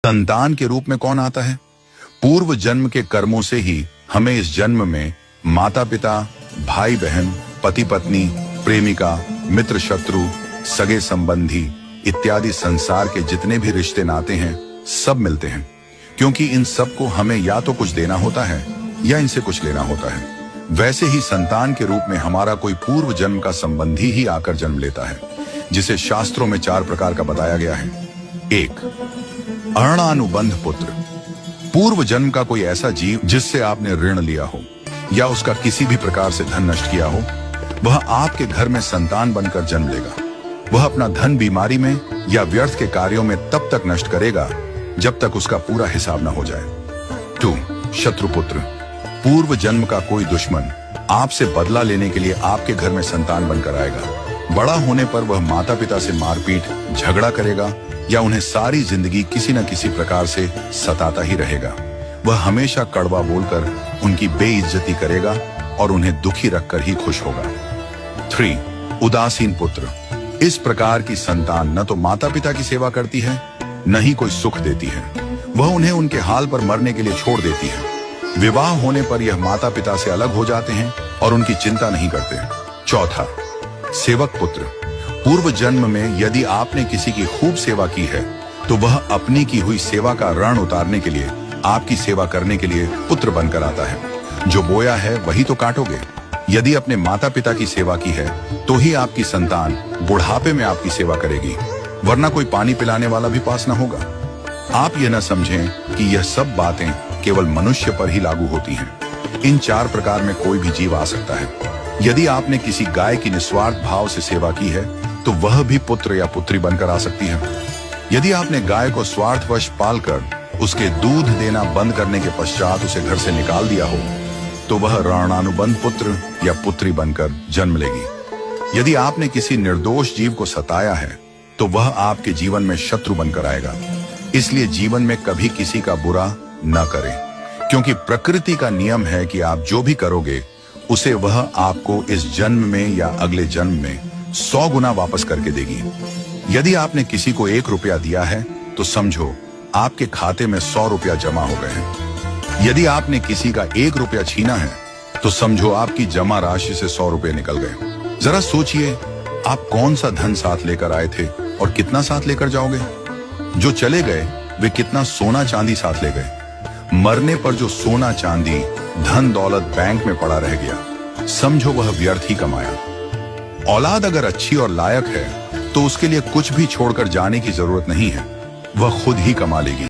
संतान के रूप में कौन आता है? पूर्व जन्म के कर्मों से ही हमें इस जन्म में माता पिता, भाई बहन, पति पत्नी, प्रेमिका, मित्र शत्रु, सगे संबंधी इत्यादि संसार के जितने भी रिश्ते नाते हैं सब मिलते हैं, क्योंकि इन सब को हमें या तो कुछ देना होता है या इनसे कुछ लेना होता है। वैसे ही संतान के रूप में हमारा कोई पूर्व जन्म का संबंधी ही आकर जन्म लेता है, जिसे शास्त्रों में 4 प्रकार का बताया गया है। 1. अणानुबंध पुत्र। पूर्व जन्म का कोई ऐसा जीव जिससे आपने ऋण लिया हो या उसका किसी भी प्रकार से धन नष्ट किया हो, वह आपके घर में संतान बनकर जन्म लेगा। वह अपना धन बीमारी में या व्यर्थ के कार्यों में तब तक नष्ट करेगा जब तक उसका पूरा हिसाब न हो जाए। 2. शत्रुपुत्र। पूर्व जन्म का कोई दुश्मन आपसे बदला लेने के लिए आपके घर में संतान बनकर आएगा। बड़ा होने पर वह माता पिता से मारपीट, झगड़ा करेगा या उन्हें सारी जिंदगी किसी न किसी प्रकार से सताता ही रहेगा। वह हमेशा कड़वा बोलकर उनकी बेइज्जती करेगा और उन्हें दुखी रखकर ही खुश होगा। 3. उदासीन पुत्र। इस प्रकार की संतान न तो माता पिता की सेवा करती है, न ही कोई सुख देती है। वह उन्हें उनके हाल पर मरने के लिए छोड़ देती है। विवाह होने पर यह माता पिता से अलग हो जाते हैं और उनकी चिंता नहीं करते। 4. सेवक पुत्र। पूर्व जन्म में यदि आपने किसी की खूब सेवा की है तो वह अपनी की हुई सेवा का ऋण उतारने के लिए आपकी सेवा करने के लिए पुत्र बनकर आता है। जो बोया है वही तो काटोगे। यदि अपने माता पिता की सेवा की है तो ही आपकी संतान बुढ़ापे में आपकी सेवा करेगी, वरना कोई पानी पिलाने वाला भी पास न होगा। आप यह न समझें कि यह सब बातें केवल मनुष्य पर ही लागू होती हैं। इन 4 प्रकार में कोई भी जीव आ सकता है। यदि आपने किसी गाय की निस्वार्थ भाव से सेवा की है तो वह भी पुत्र या पुत्री बनकर आ सकती है। यदि आपने गाय को स्वार्थवश पालकर उसके दूध देना बंद करने के पश्चात उसे घर से निकाल दिया हो तो वह ऋणानुबंध पुत्र या पुत्री बनकर जन्म लेगी। यदि आपने किसी निर्दोष जीव को सताया है तो वह आपके जीवन में शत्रु बनकर आएगा। इसलिए जीवन में कभी किसी का बुरा न करें, क्योंकि प्रकृति का नियम है कि आप जो भी करोगे उसे वह आपको इस जन्म में या अगले जन्म में 100 गुना वापस करके देगी। यदि आपने किसी को 1 रुपया दिया है तो समझो आपके खाते में 100 रुपया जमा हो गए हैं। यदि आपने किसी का 1 रुपया छीना है तो समझो आपकी जमा राशि से 100 रुपये निकल गए। जरा सोचिए, आप कौन सा धन साथ लेकर आए थे और कितना साथ लेकर जाओगे? जो चले गए वे कितना सोना चांदी साथ ले गए? मरने पर जो सोना चांदी धन दौलत बैंक में पड़ा रह गया, समझो वह व्यर्थ ही कमाया। औलाद अगर अच्छी और लायक है तो उसके लिए कुछ भी छोड़कर जाने की जरूरत नहीं है, वह खुद ही कमा लेगी।